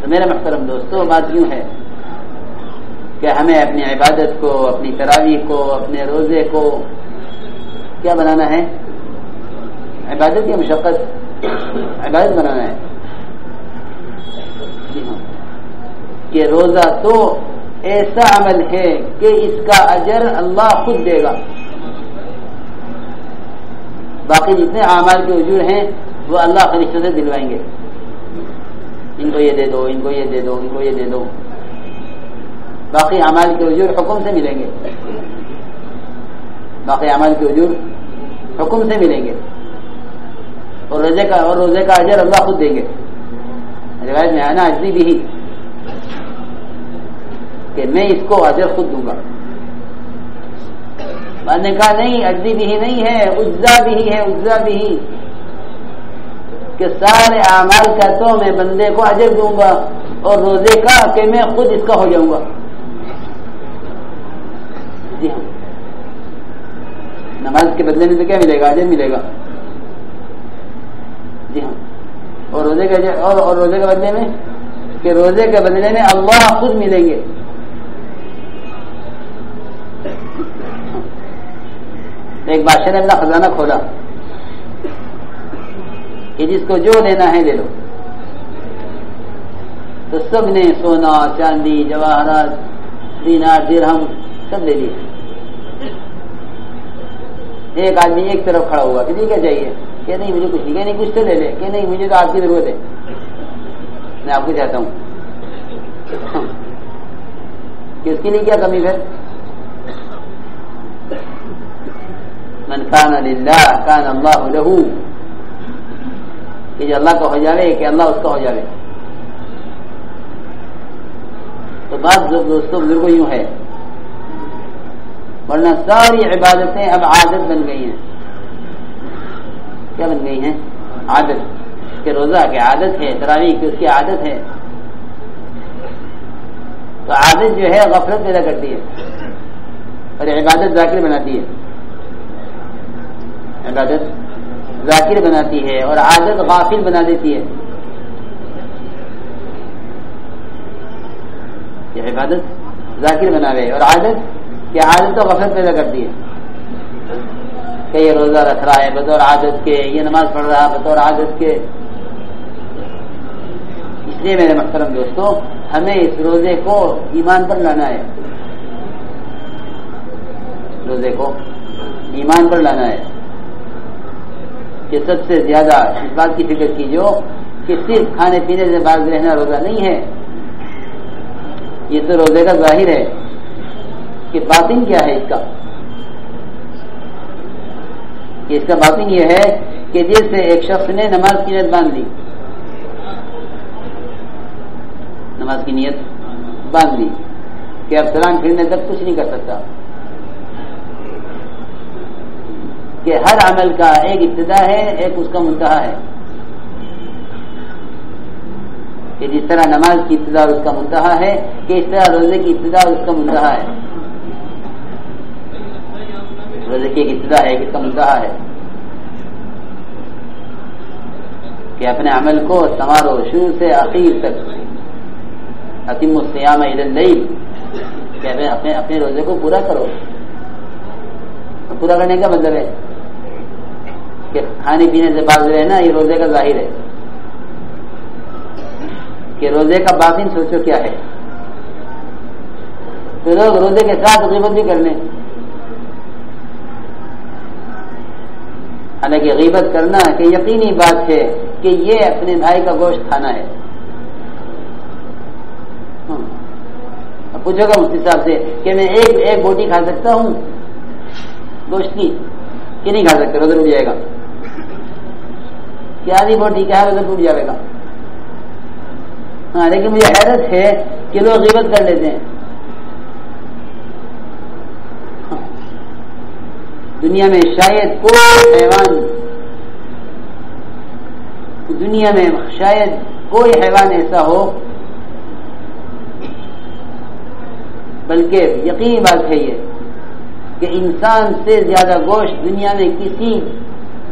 تو میرے محترم دوستو بات یوں ہے کہ ہمیں اپنی عبادت کو، اپنی تراویح کو، اپنے روزے کو کیا بنانا ہے؟ عبادت یا مشقت؟ عبادت بنانا ہے کہ روزہ تو ایسا عمل ہے کہ اس کا اجر اللہ خود دے گا. باقی جتنے اعمال کے اجور ہیں وہ اللہ فرشتوں سے دلوائیں گے، ان کو یہ دے دو، ان کو یہ دے دو، ان کو یہ دے دو. باقی اعمال کے اجور حکم سے ملیں گے، باقی اعمال کے اجور حکم سے ملیں گے، اور روزے کا اجر اللہ خود دیں گے. روایت میں آنا اجزی بھی ہی کہ میں اس کو اجر خود دوں گا. میں نے کہا نہیں، اجزی بھی ہی نہیں ہے، اجزا بھی ہی ہے. اجزا بھی ہی کہ سارے اعمال کا تو میں بندے کو اجر دوں گا، اور روزے کا کہ میں خود اس کا ہو جاؤں گا. جی ہاں، نماز کے بدلے میں تو کیا ملے گا؟ اجر ملے گا. جی ہاں، اور روزے کے اور روزے کے بدلے میں کہ روزے کے بدلے میں اللہ خود ملیں گے. ایک بادشاہ نے اپنا خزانہ کھولا کہ جس کو جو لینا ہے لے لو. تو سب نے سونا، چاندی، جواہرات، دینار، درہم سب لے لیے. ایک آدمی ایک طرف کھڑا ہوا کہ کیا چاہیے؟ کہ نہیں مجھے کچھ نہیں. کہ نہیں کچھ تو لے لے. کہ نہیں مجھے تو آپ کی ضرورت ہے، میں آپ کو چاہتا ہوں. کہ اس کے لیے کیا کمی ہے؟ من کان للہ کان اللہ لہ، کہ جو اللہ کا ہو جاوے کہ اللہ اس کا ہو جاوے. تو بات دوستوں بزرگوں یوں ہے، ورنہ ساری عبادتیں اب عادت بن گئی ہیں. کیا بن گئی ہیں؟ عادت. کہ روزہ کی عادت ہے، تراویح کی اس کی عادت ہے. تو عادت جو ہے غفلت پیدا کرتی ہے اور عبادت ذاکر بناتی ہے. عبادت ذاکر بناتی ہے اور عادت غافل بنا دیتی ہے. یہ عبادت ذاکر بناوے اور عادت کہ عادت تو غفلت پیدا کرتی ہے. کہ یہ روزہ رکھ رہا ہے بطور عادت کے، یہ نماز پڑھ رہا ہے بطور عادت کے. اس لیے میرے محترم دوستو ہمیں اس روزے کو ایمان پر لانا ہے. روزے کو ایمان پر لانا ہے کہ سب سے زیادہ اس بات کی فکر کیجو کہ صرف کھانے پینے سے باز رہنا روزہ نہیں ہے. یہ تو روزے کا ظاہر ہے کہ باطن کیا ہے اس کا. اس کا باطن یہ ہے کہ جیسے ایک شخص نے نماز کی نیت باندھ لی، نماز کی نیت باندھ لی کہ اب سلام پھرنے تک کچھ نہیں کر سکتا. کہ ہر عمل کا ایک ابتدا ہے، ایک اس کا منتہا ہے. کہ جس طرح نماز کی ابتدا اس کا منتہا ہے، کہ اس طرح روزے کی ابتدا اس کا منتہا ہے. روزے کی ایک ابتدا ہے، اس کا منتہا ہے. کہ اپنے عمل کو سنوارو شروع سے آخر تک. اتم الصیام الی اللیل، کہ اپنے روزے کو پورا کرو. پورا کرنے کا مطلب ہے کہ کھانے پینے سے باز رہنا یہ روزے کا ظاہر ہے. کہ روزے کا باطن سوچو کیا ہے. تو لوگ روزے کے ساتھ غیبت بھی کر لیں، حالانکہ غیبت کرنا کہ یقینی بات ہے کہ یہ اپنے بھائی کا گوشت کھانا ہے. پوچھو گا مفتی صاحب سے کہ میں ایک بوٹی کھا سکتا ہوں گوشت کی کہ نہیں کھا سکتے؟ روزہ ٹوٹ جائے گا. کیا آدھی بوٹی کیا ہے روزہ ٹوٹ جائے گا. ہاں، لیکن مجھے حیرت ہے کہ لوگ غیبت کر لیتے ہیں. دنیا میں شاید کوئی حیوان ایسا ہو، بلکہ یقینی بات ہے یہ کہ انسان سے زیادہ گوشت دنیا میں کسی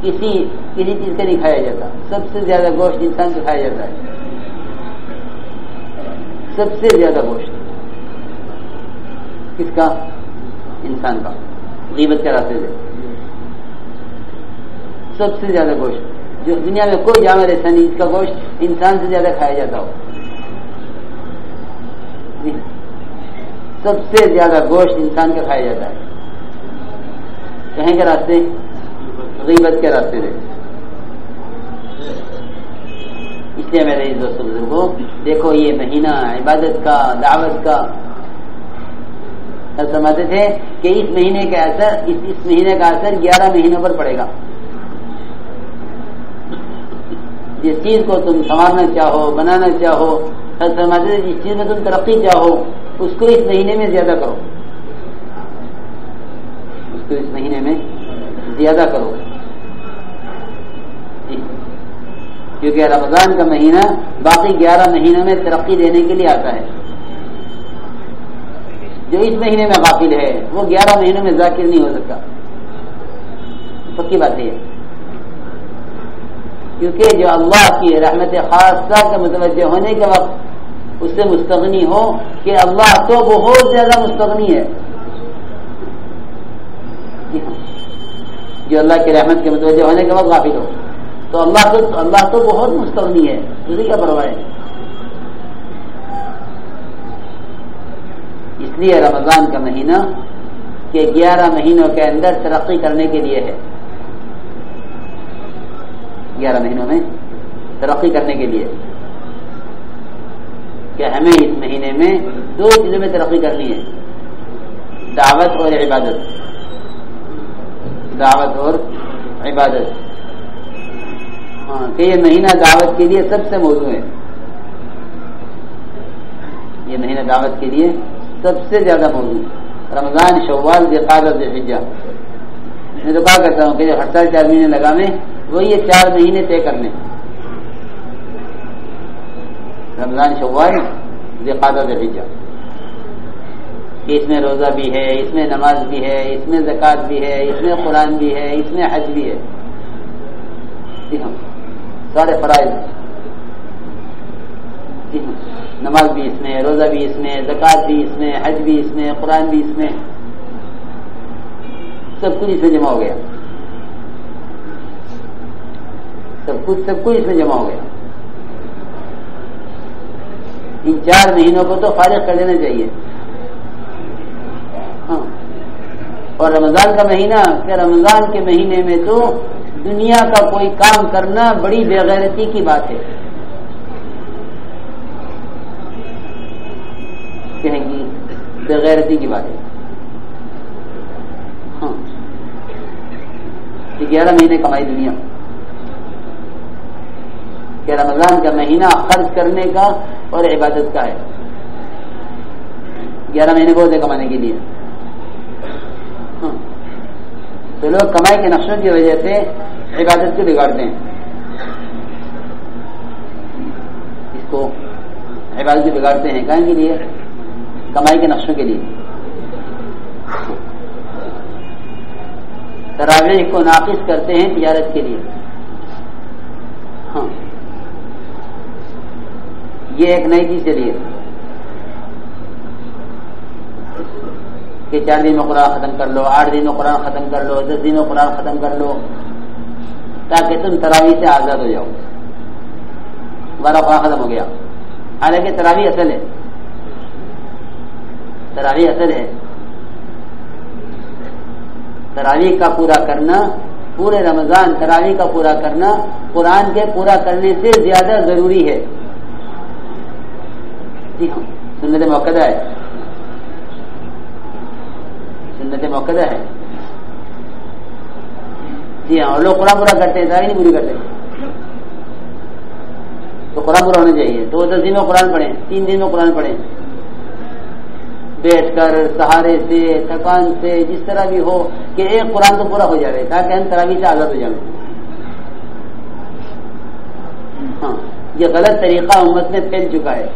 چیز کا نہیں کھایا جاتا. سب سے زیادہ گوشت انسان کا کھایا جاتا ہے. سب سے زیادہ گوشت کس کا؟ انسان کا، غیبت کے راستے سے سب سے زیادہ گوشت، جو دنیا میں کوئی جانور ایسا نہیں اس کا گوشت انسان سے زیادہ کھایا جاتا ہو. سب سے زیادہ گوشت انسان کا کھایا جاتا ہے. کہیں کے راستے؟ غیبت کے راستے سے. اس لیے میرے دوستوں بزرگوں دیکھو یہ مہینہ عبادت کا، دعوت کا، سمجھتے تھے کہ اس مہینے کا اثر اس مہینے کا اثر 11 مہینوں پر پڑے گا. جس چیز کو تم سنوارنا چاہو، بنانا چاہو، سمجھتے تھے جس چیز میں تم ترقی چاہو اس کو اس مہینے میں زیادہ کرو، اس کو اس مہینے میں زیادہ کرو. کیونکہ رمضان کا مہینہ باقی 11 مہینوں میں ترقی دینے کے لیے آتا ہے. جو اس مہینے میں غافل ہے وہ 11 مہینوں میں ذاکر نہیں ہو سکتا. پکی بات ہے، کیونکہ جو اللہ کی رحمت خاصہ کے متوجہ ہونے کے وقت اس سے مستغنی ہو کہ اللہ تو بہت زیادہ مستغنی ہے. جو اللہ کی رحمت کے متوجہ ہونے کے وقت غافل ہو تو اللہ تو بہت مستغنی ہے، تجھے کیا پرواہ ہے. اس لیے رمضان کا مہینہ کہ 11 مہینوں کے اندر ترقی کرنے کے لیے ہے. 11 مہینوں میں ترقی کرنے کے لیے کہ ہمیں اس مہینے میں 2 چیزوں میں ترقی کرنی ہے، دعوت اور عبادت. دعوت اور عبادت، ہاں کہ یہ مہینہ دعوت کے لیے سب سے موزوں ہے. یہ مہینہ دعوت کے لیے سب سے زیادہ موزوں. رمضان، شوال، ذوالقعدہ، ذوالحجہ. میں تو کہا کرتا ہوں کہ جو ہر سال 4 مہینے لگاویں وہ یہ 4 مہینے طے کر لیں. رمضان، شوال، ذوالقعدہ، ذوالحجہ. اس میں روزہ بھی ہے، اس میں نماز بھی ہے، اس میں زکوٰۃ بھی ہے، اس میں قرآن بھی ہے، اس میں حج بھی ہے. جی ہاں، سارے فرائض. جی ہاں، نماز بھی اس میں، روزہ بھی اس میں، زکوٰۃ بھی اس میں، حج بھی اس میں، قرآن بھی اس میں، سب کچھ اس میں جمع ہو گیا. سب کچھ اس میں جمع ہو گیا. ان 4 مہینوں کو تو فارغ کر دینا چاہیے. ہاں، اور رمضان کا مہینہ کہ رمضان کے مہینے میں تو دنیا کا کوئی کام کرنا بڑی بے غیرتی کی بات ہے. کہیں گی بے غیرتی کی بات ہے. ہاں، 11 مہینے کمائی دنیا کہ رمضان کا مہینہ خرچ کرنے کا اور عبادت کا ہے. 11 مہینے بہت ہے کمانے کے لیے. ہاں، تو لوگ کمائی کے نقشوں کی وجہ سے عبادت کو بگاڑتے ہیں. اس کو عبادت کو بگاڑتے ہیں کہیں کے لیے؟ کمائی کے نقشوں کے لیے. تراویح کو ناقص کرتے ہیں تجارت کے لیے. ہاں، یہ ایک نئی چیز چلی ہے کہ 4 دن میں قرآن ختم کر لو، 8 دن میں قرآن ختم کر لو، 10 دن میں قرآن ختم کر لو تاکہ تم تراویح سے آزاد ہو جاؤ. ہمارا قرآن ختم ہو گیا. حالانکہ تراویح اصل ہے، تراویح اصل ہے. تراویح کا پورا کرنا، پورے رمضان تراویح کا پورا کرنا قرآن کے پورا کرنے سے زیادہ ضروری ہے. جی ہاں، سنت موقدہ ہے، سنت موقدہ ہے. جی ہاں، اور لوگ قرآن پورا کرتے ہیں، تراویح نہیں پوری کرتے. تو قرآن پورا ہونا چاہیے. تو 10 دن میں قرآن پڑھیں، 3 دن میں قرآن پڑھیں، بیٹھ کر سہارے سے، تھکان سے، جس طرح بھی ہو کہ ایک قرآن تو پورا ہو جائے تاکہ ہم تراویح سے آزاد ہو جائیں. ہاں، یہ غلط طریقہ امت میں پھیل چکا ہے.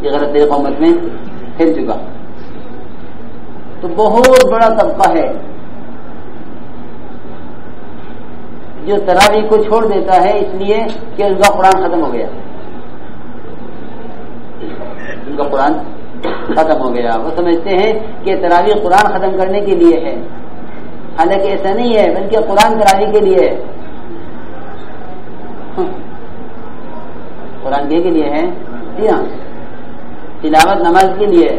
یہ غلط طریقہ امت میں پھیل چکا. تو بہت بڑا طبقہ ہے جو تراویح کو چھوڑ دیتا ہے اس لیے کہ ان کا قرآن ختم ہو گیا، ان کا قرآن ختم ہو گیا، وہ سمجھتے ہیں کہ تراویح قرآن ختم کرنے کے لیے ہے، حالانکہ ایسا نہیں ہے، بلکہ قرآن تراویح کے لیے ہے، قرآن کے لیے ہے، جی ہاں، تلاوت نماز کے لیے ہے،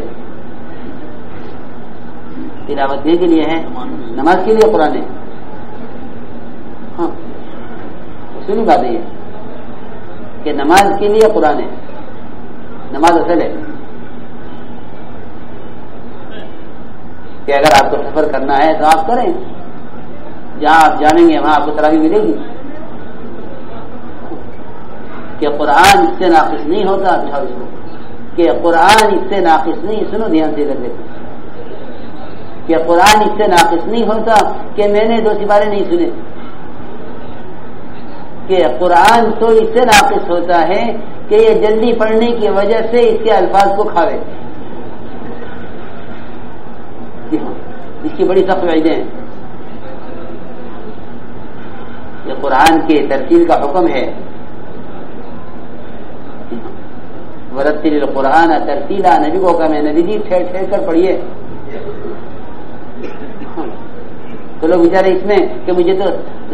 تلاوت کے لیے ہے، نماز کے لیے قرآن ہے، ہاں اصولی بات یہ ہے کہ نماز کے لیے قرآن ہے، نماز اصل ہے کہ اگر آپ کو سفر کرنا ہے تو آپ کریں، جہاں آپ جانیں گے وہاں آپ کو تراویح ملے گی، کہ قرآن اس سے ناقص نہیں ہوتا، کہ قرآن اس سے ناقص نہیں، سنو دھیان سے کر دیتے، کہ قرآن اس سے ناقص نہیں ہوتا کہ میں نے 2 سپارے نہیں سنے، کہ قرآن تو اس سے ناقص ہوتا ہے کہ یہ جلدی پڑھنے کی وجہ سے اس کے الفاظ کو کھاوے، اس کی بڑی سخت وجہیں ہیں، یہ قرآن کے ترتیل کا حکم ہے، ورتل القرآن ترتیلا، نبی کو کہا میں نبی جی ٹھہر ٹھہر کر پڑھیے، تو لوگ بیچارے اس میں کہ مجھے تو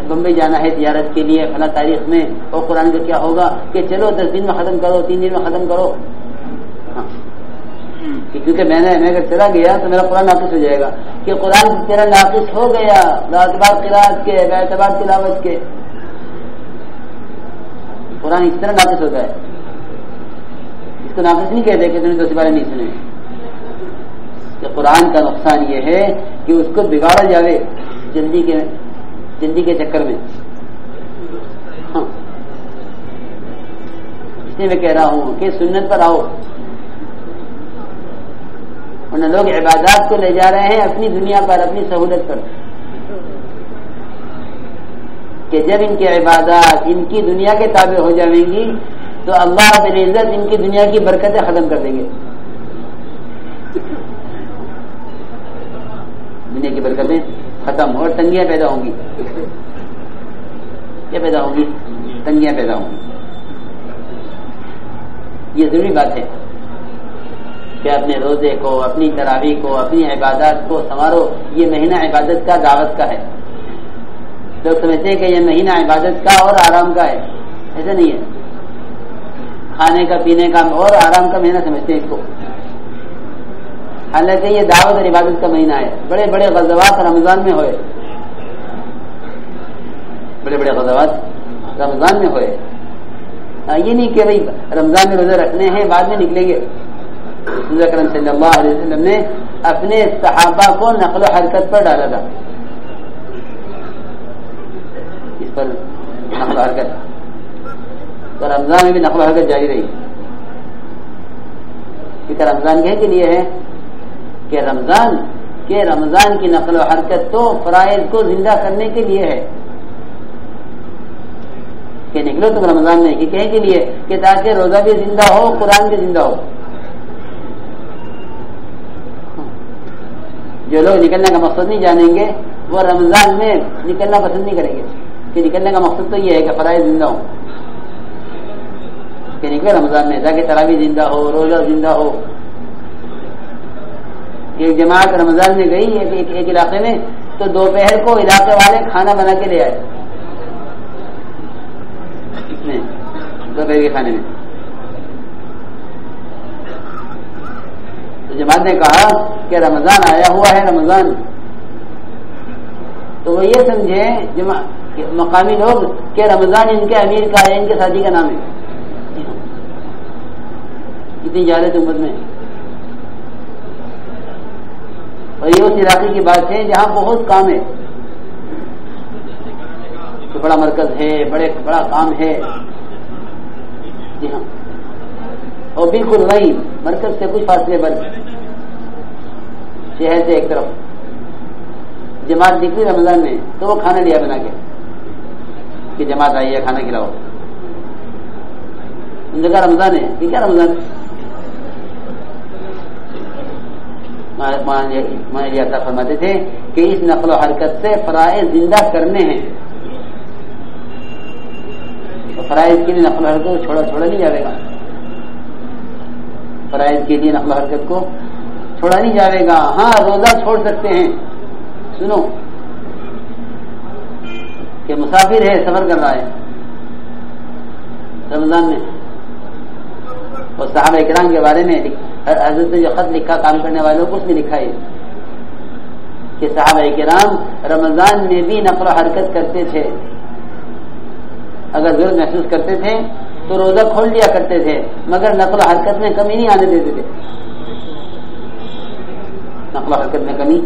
بمبئی جانا ہے تجارت کے لیے فلاں تاریخ میں، اور قرآن کا کیا ہوگا کہ چلو 10 دن میں ختم کرو، 3 دن میں ختم کرو، کیونکہ میں اگر چلا گیا تو میرا قرآن ناقص ہو جائے گا، کہ قرآن تیرا ناقص ہو گیا باعتبار قرات کے، باعتبار تلاوت کے، قرآن اس طرح ناقص ہوتا ہے، اس کو ناقص نہیں کہتے کہ تم نے 2 سپارے نہیں سنے، کہ قرآن کا نقصان یہ ہے کہ اس کو بگاڑا جاوے جلدی کے چکر میں، ہاں اس لیے میں کہہ رہا ہوں کہ سنت پر آؤ، ورنہ لوگ عبادات کو لے جا رہے ہیں اپنی دنیا پر، اپنی سہولت پر، کہ جب ان کی عبادات ان کی دنیا کے تابع ہو جائیں گی تو اللہ رب العزت ان کی دنیا کی برکتیں ختم کر دیں گے، دنیا کی برکتیں ختم اور تنگیاں پیدا ہوں گی، کیا پیدا ہوں گی؟ تنگیاں پیدا ہوں گی، یہ ضروری بات ہے کہ اپنے روزے کو، اپنی تراویح کو، اپنی عبادات کو سنوارو، یہ مہینہ عبادت کا، دعوت کا ہے، لوگ سمجھتے ہیں کہ یہ مہینہ عبادت کا اور آرام کا ہے، ایسا نہیں ہے، کھانے کا پینے کا اور آرام کا مہینہ سمجھتے ہیں اس کو، حالانکہ یہ دعوت اور عبادت کا مہینہ ہے، بڑے بڑے غزوات رمضان میں ہوئے، بڑے بڑے غزوات رمضان میں ہوئے، یہ نہیں کہ بھائی رمضان میں روزے رکھنے ہیں بعد میں نکلیں گے، رسول اکرم صلی اللہ علیہ وسلم نے اپنے صحابہ کو نقل و حرکت پر ڈالا تھا، اس پر نقل و حرکت، تو رمضان میں بھی نقل و حرکت جاری رہی، کیونکہ رمضان کے لیے ہے کہ رمضان کی نقل و حرکت تو فرائض کو زندہ کرنے کے لیے ہے، کہ نکلو تم رمضان میں، کہ کہیں کے لیے کہ تاکہ روزہ بھی زندہ ہو، قرآن بھی زندہ ہو، جو لوگ نکلنے کا مقصد نہیں جانیں گے وہ رمضان میں نکلنا پسند نہیں کریں گے، کہ نکلنے کا مقصد تو یہ ہے کہ فرائض زندہ ہو، کہ نکلے رمضان میں تاکہ تراویح زندہ ہو، روزہ زندہ ہو، ایک جماعت رمضان میں گئی ایک علاقے میں، تو دوپہر کو علاقے والے کھانا بنا کے لے آئے دوپہر کے کھانے میں، تو جماعت نے کہا کہ رمضان آیا ہوا ہے، رمضان، تو وہ یہ سمجھے مقامی لوگ کہ رمضان ان کے امیر کا ہے، ان کے ساتھی کا نام ہے، اتنی جہالت امت میں، اور یہ اس علاقے کی بات ہے جہاں بہت کام ہے، تو بڑا مرکز ہے، بڑا کام ہے، جی ہاں، اور بالکل وہی مرکز سے کچھ فاصلے پر شہر سے ایک طرف جماعت نکلی رمضان میں، تو وہ کھانا لیا بنا کے کہ جماعت آئی ہے کھانا کھلاؤ، ان نے کہا رمضان ہے، کہ کیا رمضان؟ فرماتے تھے کہ اس نقل و حرکت سے فرائض زندہ کرنے ہیں، فرائض کے لیے نقل و حرکت کو چھوڑا نہیں جائے گا. فرائض کے لیے نقل و حرکت کو چھوڑا نہیں جائے گا. ہاں روزہ چھوڑ سکتے ہیں. سنو کہ مسافر ہے, سفر کر رہا ہے رمضان میں, اور صحابہ کرام کے بارے میں حضرت نے جو خط لکھا کام کرنے والوں کو, اس میں لکھا ہے کہ صحابہ کرام رمضان میں بھی نقل و حرکت کرتے تھے. اگر ضرورت محسوس کرتے تھے تو روزہ کھول لیا کرتے تھے, مگر نقل و حرکت میں کمی نہیں آنے دیتے تھے. نقل و حرکت میں کمی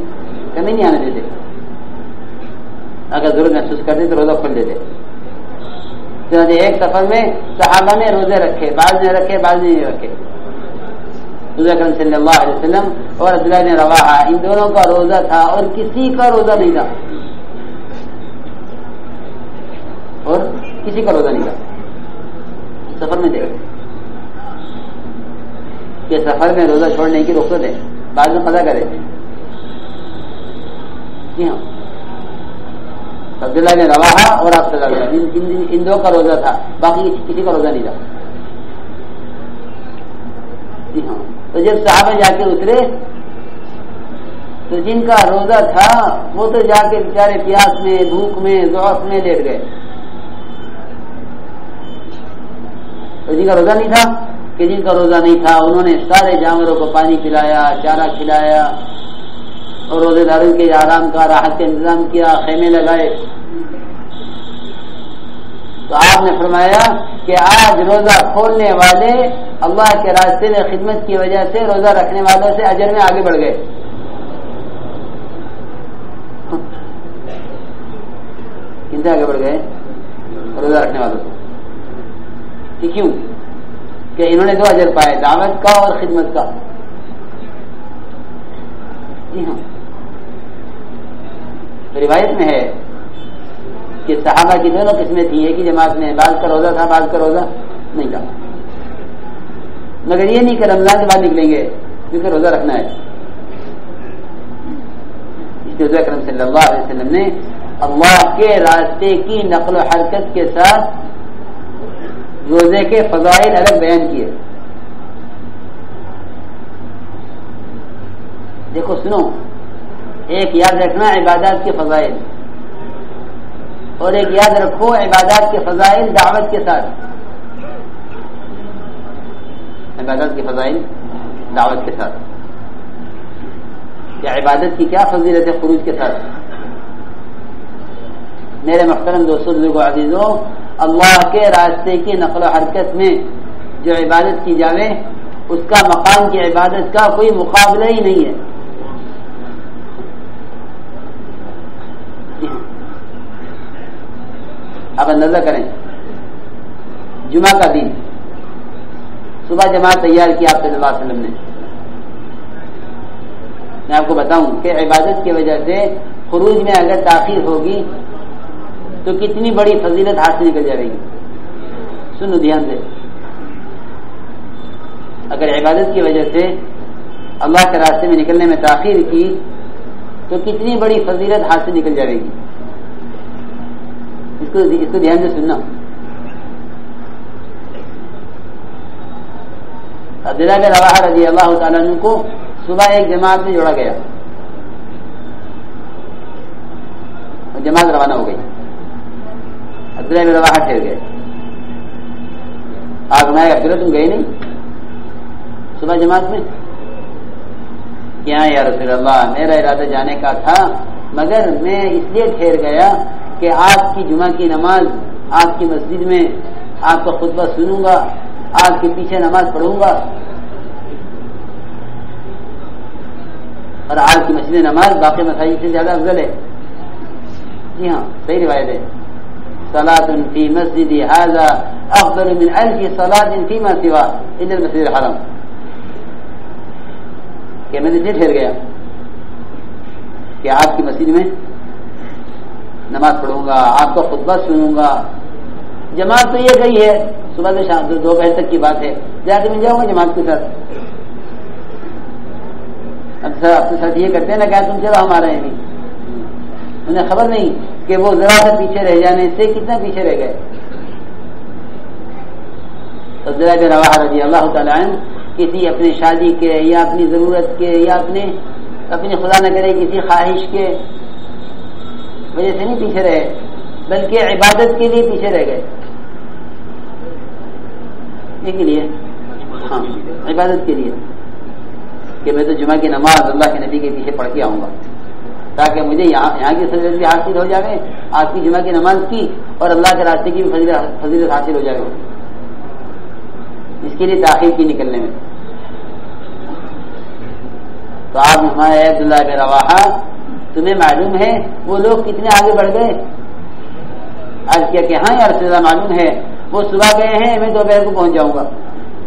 نہیں آنے دیتے. اگر ضرورت محسوس کرتے تو روزہ کھول دیتے. ایک سفر میں صحابہ نے روزے رکھے, بعض نے رکھے بعض نے نہیں رکھے. حضور اکرم صلی اللہ علیہ وسلم اور عبداللہ بن رواحہ, ان دونوں کا روزہ تھا اور کسی کا روزہ نہیں تھا, اور کسی کا روزہ نہیں تھا. سفر میں دیکھ کہ سفر میں روزہ چھوڑنے کی رخصت ہے, بعد میں قضا کرے. جی ہاں, عبداللہ بن رواحہ اور آپ صلی اللہ علیہ وسلم ان دو کا روزہ تھا, باقی کسی کا روزہ نہیں تھا. جی ہاں, تو جب صحابہ جا کے اترے تو جن کا روزہ تھا وہ تو جا کے بیچارے پیاس میں, بھوک میں, ضعف میں لیٹ گئے. تو جن کا روزہ نہیں تھا, کہ جن کا روزہ نہیں تھا انہوں نے سارے جانوروں کو پانی پلایا, چارہ کھلایا, اور روزے داروں کے آرام کا, راحت کا انتظام کیا, خیمے لگائے. تو آپ نے فرمایا کہ آج روزہ کھولنے والے اللہ کے راستے میں خدمت کی وجہ سے روزہ رکھنے والوں سے اجر میں آگے بڑھ گئے. کن سے آگے بڑھ گئے؟ روزہ رکھنے والوں سے. کیوں؟ کہ انہوں نے دو اجر پائے, دعوت کا اور خدمت کا. جی ہاں, روایت میں ہے کہ صحابہ کی دونوں قسمیں تھیں. ایک ہی جماعت میں بعض کا روزہ تھا, بعض کا روزہ نہیں تھا. مگر یہ نہیں کہ رمضان کے بعد نکلیں گے, کیونکہ روزہ رکھنا ہے. اس لیے اکرم صلی اللہ علیہ وسلم نے اللہ کے راستے کی نقل و حرکت کے ساتھ روزے کے فضائل الگ بیان کیے. دیکھو سنو, ایک یاد رکھنا عبادات کے فضائل, اور ایک یاد رکھو عبادات کے فضائل دعوت کے ساتھ. عبادت کے فضائل دعوت کے ساتھ. یا عبادت کی کیا فضیلت ہے خروج کے ساتھ. میرے محترم دوستوں, بزرگوں, عزیزوں, اللہ کے راستے کی نقل و حرکت میں جو عبادت کی جاوے اس کا مقام کی عبادت کا کوئی مقابلہ ہی نہیں ہے. آپ اندازہ کریں, جمعہ کا دن صبح جماعت تیار کی آپ صلی اللہ علیہ وسلم نے. میں آپ کو بتاؤں کہ عبادت کی وجہ سے خروج میں اگر تاخیر ہوگی تو کتنی بڑی فضیلت ہاتھ سے نکل جائے گی. سنو دھیان سے, اگر عبادت کی وجہ سے اللہ کے راستے میں نکلنے میں تاخیر کی تو کتنی بڑی فضیلت ہاتھ سے نکل جائے گی. اس کو دھیان سے سننا. عبداللہ بن رواحہ رضی اللہ تعالیٰ عنہ کو صبح ایک جماعت میں جوڑا گیا, اور جماعت روانہ ہو گئی. عبداللہ بن رواحہ ٹھہر گئے. آپ میں عبداللہ تم گئے نہیں صبح جماعت میں؟ کیا یا رسول اللہ, میرا ارادہ جانے کا تھا, مگر میں اس لیے ٹھہر گیا کہ آپ کی جمعہ کی نماز آپ کی مسجد میں آپ کا خطبہ سنوں گا, آپ کے پیچھے نماز پڑھوں گا, اور آپ کی مسجد نماز باقی مساجد سے زیادہ افضل ہے. جی ہاں, صحیح روایت ہے. صلاۃ فی مسجد ھذا افضل من 1000 صلاۃ فیما سوا الا المسجد الحرام. کہ میں اسے ٹھہر گیا کہ آپ کی مسجد میں نماز پڑھوں گا, آپ کا خطبہ سنوں گا. جماعت تو یہ گئی ہے صبح سے شام 2 بجے تک کی بات ہے, جا کے مل جاؤں گا جماعت کے ساتھ. اکثر اپنے ساتھ یہ کرتے ہیں نا, کیا تم چلو ہم آ رہے ہیں. انہیں خبر نہیں کہ وہ ذرا سا پیچھے رہ جانے سے کتنا پیچھے رہ گئے. عبداللہ بن رواحہ رضی اللہ تعالیٰ عنہ کسی اپنے شادی کے یا اپنی ضرورت کے یا اپنی خدا نہ کرے کسی خواہش کے وجہ سے نہیں پیچھے رہے، بلکہ عبادت کے لیے پیچھے رہ گئے. یہ کے لیے ہاں عبادت کے لیے کہ میں تو جمعہ کی نماز اللہ کے نبی کے پیچھے پڑھ کے آؤں گا تاکہ مجھے یہاں کی فضیلت بھی حاصل ہو جائے، آج کی جمعہ کی نماز کی اور اللہ کے راستے کی بھی فضیلت حاصل ہو جائے. اس کے لیے تاخیر کی نکلنے میں. تو آپ نے ہمارے عبداللہ بن رواحہ تمہیں معلوم ہے وہ لوگ کتنے آگے بڑھ گئے؟ عرض کیا کہ ہاں یا رسول اللہ معلوم ہے، وہ صبح گئے ہیں میں دوپہر کو پہنچ جاؤں گا.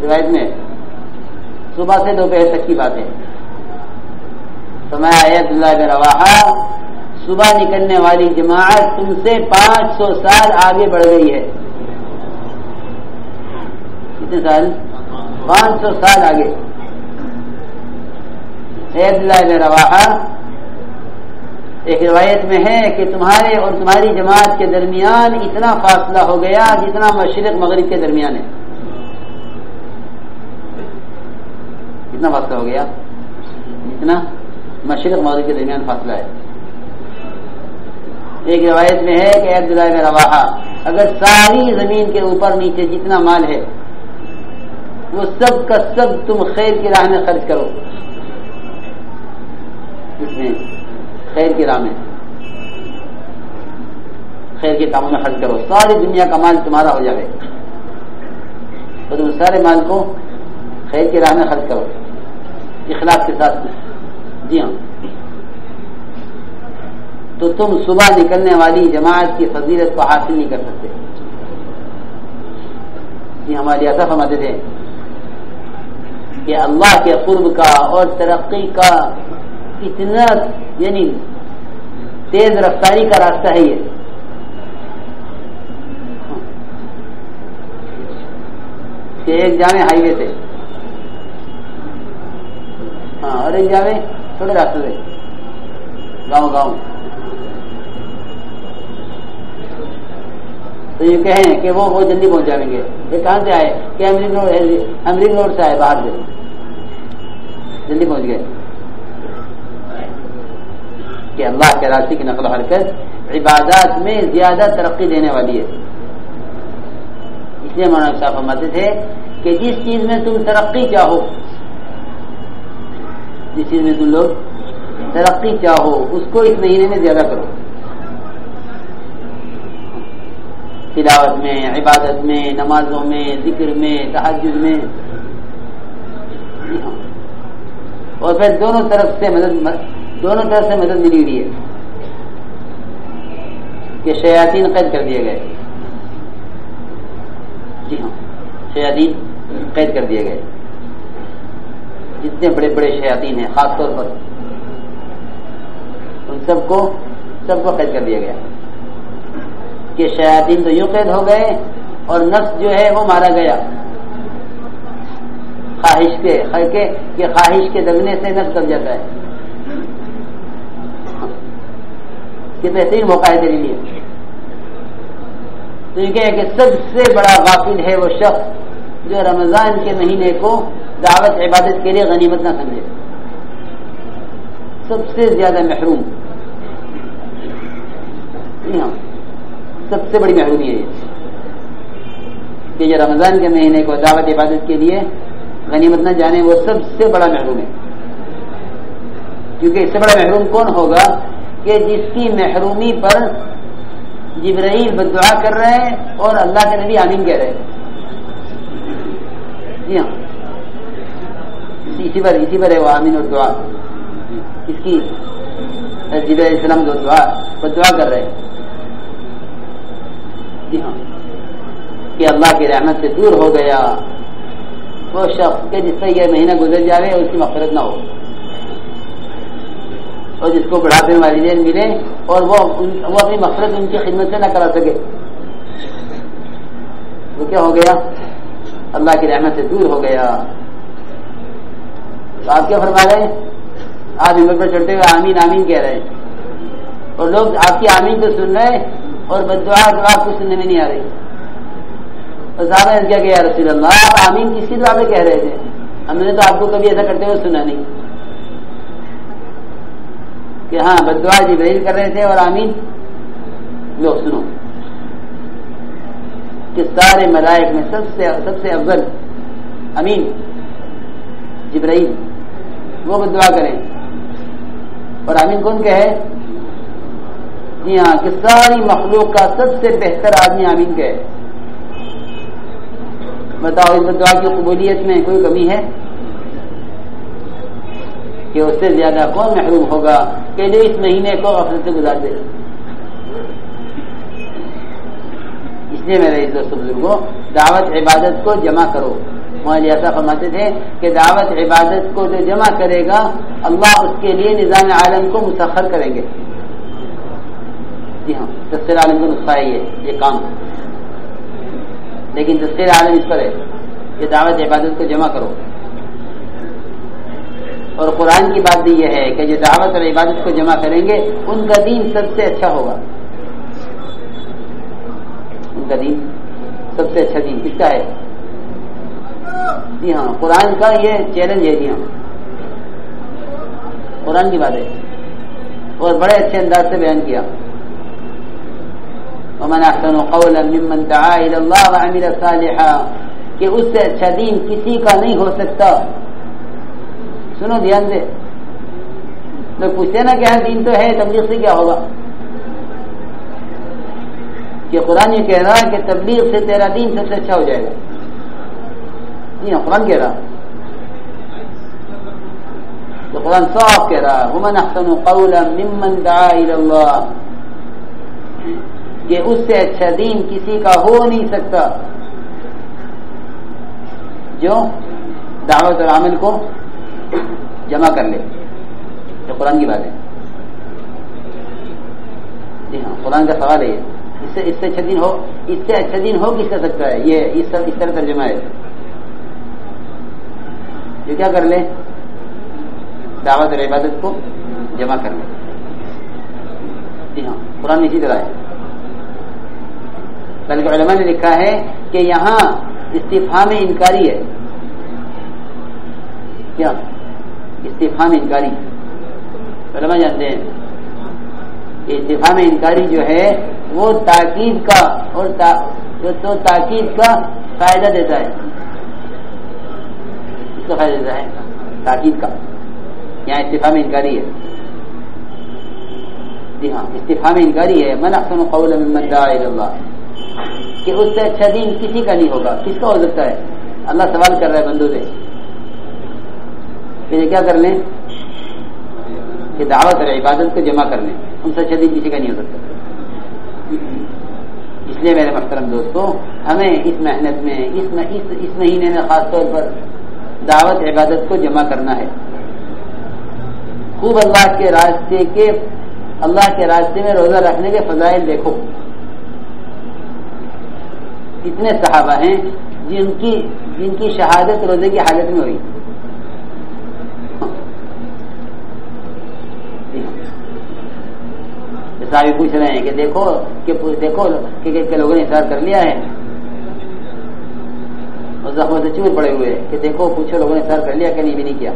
روایت میں صبح سے دوپہر تک کی بات ہے. فرمایا اے عبداللہ بن رواحہ صبح نکلنے والی جماعت تم سے 500 سال آگے بڑھ گئی ہے. کتنے سال؟ 500 سال آگے. اے عبداللہ بن رواحہ ایک روایت میں ہے کہ تمہارے اور تمہاری جماعت کے درمیان اتنا فاصلہ ہو گیا جتنا مشرق مغرب کے درمیان ہے. کتنا فاصلہ ہو گیا؟ جتنا مشرق مغرب کے درمیان فاصلہ ہے. ایک روایت میں ہے کہ عبداللہ بن رواحہ اگر ساری زمین کے اوپر نیچے جتنا مال ہے وہ سب کا سب تم خیر کی راہ میں خرچ کرو، اس میں خیر کی راہ میں خیر کے کاموں میں خرچ کرو، ساری دنیا کا مال تمہارا ہو جائے تو تم سارے مال کو خیر کی راہ میں خرچ کرو اخلاص کے ساتھ. جی ہاں، تو تم صبح نکلنے والی جماعت کی فضیلت کو حاصل نہیں کر سکتے. یہ ہماری ایسا فرماتے تھے کہ اللہ کے قرب کا اور ترقی کا اتنا یعنی تیز رفتاری کا راستہ ہے یہ کہ ایک جانے ہائی وے سے ہاں اور ایک جانے چھوٹے راستے سے گاؤں تو یہ کہیں کہ وہ جلدی پہنچ جائیں گے. یہ کہاں سے آئے کہ امریک روڈ سے آئے، باہر سے جلدی پہنچ گئے. کہ اللہ کے راستے کی نقل و حرکت عبادات میں زیادہ ترقی دینے والی ہے. اس لیے مولانا صاحب فرماتے تھے کہ جس چیز میں تم ترقی چاہو، جس چیز میں تم لوگ ترقی چاہو اس کو اس مہینے میں زیادہ کرو. تلاوت میں، عبادت میں، نمازوں میں، ذکر میں، تہجد میں. اور پھر دونوں طرف سے مدد ملی ہوئی ہے کہ شیاطین قید کر دیے گئے. جی ہاں، شیاطین قید کر دیے گئے. جتنے بڑے بڑے شیاطین ہیں خاص طور پر ان سب کو قید کر دیا گیا کہ شیاطین تو یوں قید ہو گئے اور نفس جو ہے وہ مارا گیا خواہش کے دبنے سے نفس دب جاتا ہے. کہ بہترین موقع ہے تیرے لیے. تو یہ کہ سب سے بڑا غافل ہے وہ شخص جو رمضان کے مہینے کو دعوت عبادت کے لیے غنیمت نہ سمجھے. سب سے زیادہ محروم، ہاں سب سے بڑی محرومی ہے کہ جو رمضان کے مہینے کو دعوت عبادت کے لیے غنیمت نہ جانے وہ سب سے بڑا محروم ہے. کیونکہ اس سے بڑا محروم کون ہوگا کہ جس کی محرومی پر جبرائیل بددعا کر رہے ہیں اور اللہ کے نبی آمین کہہ رہے ہیں. جی ہاں، اسی پر ہے وہ آمین اور دعا. اس کی جبرائیل علیہ السلام جو بددعا کر رہے ہیں. جی ہاں، کہ اللہ کی رحمت سے دور ہو گیا وہ شخص کہ جس سے یہ مہینہ گزر جائے اور اس کی مغفرت نہ ہو اور جس کو بڑھاپے والدین ملے اور وہ اپنی مغفرت ان کی خدمت سے نہ کرا سکے. وہ کیا ہو گیا؟ اللہ کی رحمت سے دور ہو گیا. تو آپ کیا فرما رہے ہیں؟ آپ ممبر پر چڑھتے ہوئے آمین آمین کہہ رہے ہیں اور لوگ آپ کی آمین تو سن رہے ہیں اور بددعا آپ کو سننے میں نہیں آ رہی. تو صاحب نے کیا کہ یا رسول اللہ آپ آمین کس کی دعا پہ کہہ رہے تھے؟ ہم نے تو آپ کو کبھی ایسا کرتے ہوئے سنا نہیں کہ ہاں بد دعا جبرائیل کر رہے تھے اور آمین لو سنو کہ سارے ملائک میں سب سے افضل امین جبرائیل وہ بد دعا کریں اور آمین کون کہے؟ جی ہاں کہ ساری مخلوق کا سب سے بہتر آدمی آمین کہے. بتاؤ اس دعا کی قبولیت میں کوئی کمی ہے کہ اس سے زیادہ کون محروم ہوگا کہ جو اس مہینے کو غفلت سے گزار دے؟ اس لیے میرے اس دوست بزرگوں دعوت عبادت کو جمع کرو. مولانا ایسا فرماتے تھے کہ دعوت عبادت کو جو جمع کرے گا اللہ اس کے لیے نظام عالم کو مسخر کریں گے. جی ہاں تفسیر عالم کا نسخہ ہے یہ کام، لیکن تفسیر عالم اس پر ہے کہ دعوت عبادت کو جمع کرو. اور قرآن کی بات بھی یہ ہے کہ جو دعوت اور عبادت کو جمع کریں گے ان کا دین سب سے اچھا ہوگا. ان کا دین سب سے اچھا دین کس کا ہے؟ جی ہاں قرآن کا یہ چیلنج ہے. جی ہاں قرآن کی بات ہے اور بڑے اچھے انداز سے بیان کیا. ومن احسن قولا ممن دعا الى الله وعمل صالحا کہ اس سے اچھا دین کسی کا نہیں ہو سکتا. سنو دھیان سے، لوگ پوچھتے نا کہ ہاں دین تو ہے تبلیغ سے کیا ہوگا؟ کہ قرآن یہ کہہ رہا ہے کہ تبلیغ سے تیرا دین سب سے اچھا ہو جائے گا. جی ہاں قرآن کہہ رہا، تو قرآن صاف کہہ رہا ومن احسن قولا ممن دعا الى الله کہ اس سے اچھا دین کسی کا ہو نہیں سکتا جو دعوت اور عمل کو جمع کر لے. تو قرآن کی بات ہے. جی ہاں قرآن کا سوال ہے اس سے اچھا دین ہو، اس سے اچھا دین ہو کس کا سکتا ہے؟ یہ اس طرح ترجمہ ہے. جو کیا کر لے؟ دعوت اور عبادت کو جمع کر لے. جی ہاں قرآن اسی طرح ہے. بلکہ علماء نے لکھا ہے کہ یہاں استفہام انکاری ہے. کیا استفہام انکاری؟ علماء جانتے ہیں کہ استفہام انکاری جو ہے وہ تاکید کا اور تو تاکید کا فائدہ دیتا ہے. اس کا فائدہ دیتا ہے تاکید کا. یہاں استفہام انکاری ہے. جی ہاں استفہام انکاری ہے. من احسن قولا ممن دعا الى الله کہ اس سے اچھا دین کسی کا نہیں ہوگا. کس کا ہو سکتا ہے؟ اللہ سوال کر رہا ہے بندوں سے کہ یہ کیا کر لیں کہ دعوت اور عبادت کو جمع کر لیں. ان سے اچھا دین کسی کا نہیں ہو سکتا. اس لیے میرے محترم دوستوں ہمیں اس محنت میں اس مہینے میں خاص طور پر دعوت عبادت کو جمع کرنا ہے. خوب اللہ کے راستے میں روزہ رکھنے کے فضائل دیکھو. کتنے صحابہ ہیں جن کی شہادت روزے کی حالت میں ہوئی. صحابی پوچھ رہے ہیں کہ دیکھو کہ لوگوں نے اصرار کر لیا ہے اور زخموں سے چور پڑے ہوئے کہ دیکھو پوچھو لوگوں نے اصرار کر لیا کہ نہیں بھی نہیں کیا.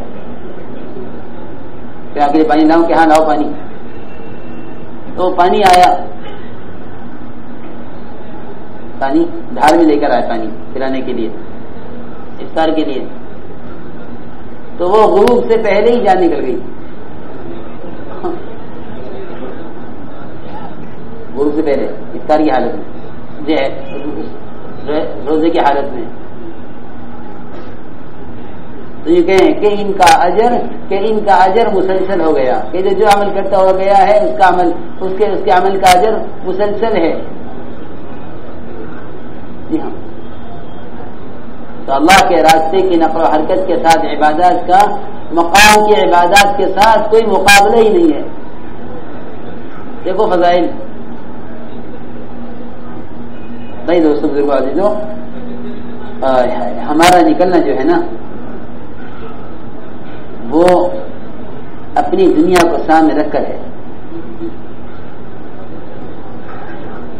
پھر آگے پانی لاؤں کہ ہاں لاؤ پانی. تو پانی آیا، پانی دھار میں لے کر آئے پانی پلانے کے لیے افطار کے لیے. تو وہ غروب سے پہلے ہی جان نکل گئی. غروب سے پہلے افطار کی حالت میں جو ہے روزے کی حالت میں. تو یہ کہیں کہ ان کا اجر مسلسل ہو گیا کہ جو عمل کرتا ہو گیا ہے اس کا عمل اس کے عمل کا اجر مسلسل ہے. جی ہاں تو اللہ کے راستے کی نقل و حرکت کے ساتھ عبادات کا مقام کی عبادات کے ساتھ کوئی مقابلہ ہی نہیں ہے. دیکھو فضائل. بھائی دوستوں بزرگوں عزیزوں ہمارا نکلنا جو ہے نا وہ اپنی دنیا کو سامنے رکھ کر ہے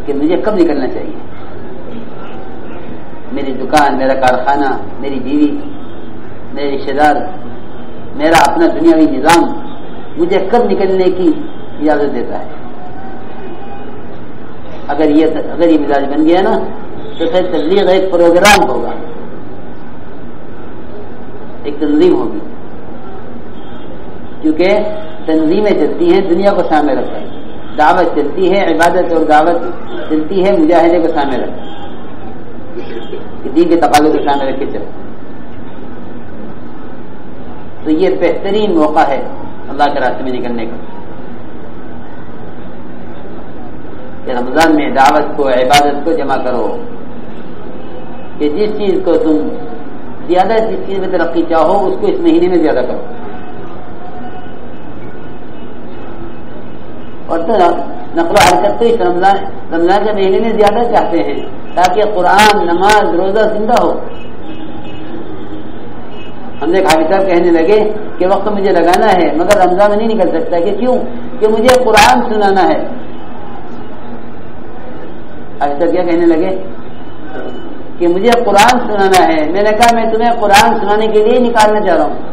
کہ مجھے کب نکلنا چاہیے. میری دکان، میرا کارخانہ، میری بیوی، میرے رشتے دار، میرا اپنا دنیاوی نظام مجھے کب نکلنے کی اجازت دیتا ہے. اگر یہ مزاج بن گیا نا تو پھر تبلیغ ایک پروگرام ہوگا، ایک تنظیم ہوگی، کیونکہ تنظیمیں چلتی ہیں دنیا کو سامنے رکھ کر، دعوت چلتی ہے، عبادت اور دعوت چلتی ہے مجاہدے کو سامنے رکھ کر، دین کے تقاضے کو سامنے رکھ کے چل. تو یہ بہترین موقع ہے اللہ کے راستے میں نکلنے کا کہ رمضان میں دعوت کو، عبادت کو جمع کرو، کہ جس چیز کو تم زیادہ جس چیز میں ترقی چاہو اس کو اس مہینے میں زیادہ کرو. اور تو نقل و حرکت تو اس رمضان کے مہینے میں زیادہ چاہتے ہیں تاکہ قرآن، نماز، روزہ زندہ ہو. ہم نے حافظ صاحب کہنے لگے کہ وقت مجھے لگانا ہے مگر رمضان میں نہیں نکل سکتا. کہ کیوں؟ کہ مجھے قرآن سنانا ہے. حافظ صاحب کیا کہنے لگے کہ مجھے قرآن سنانا ہے. میں نے کہا میں تمہیں قرآن سنانے کے لیے نکالنا چاہ رہا ہوں.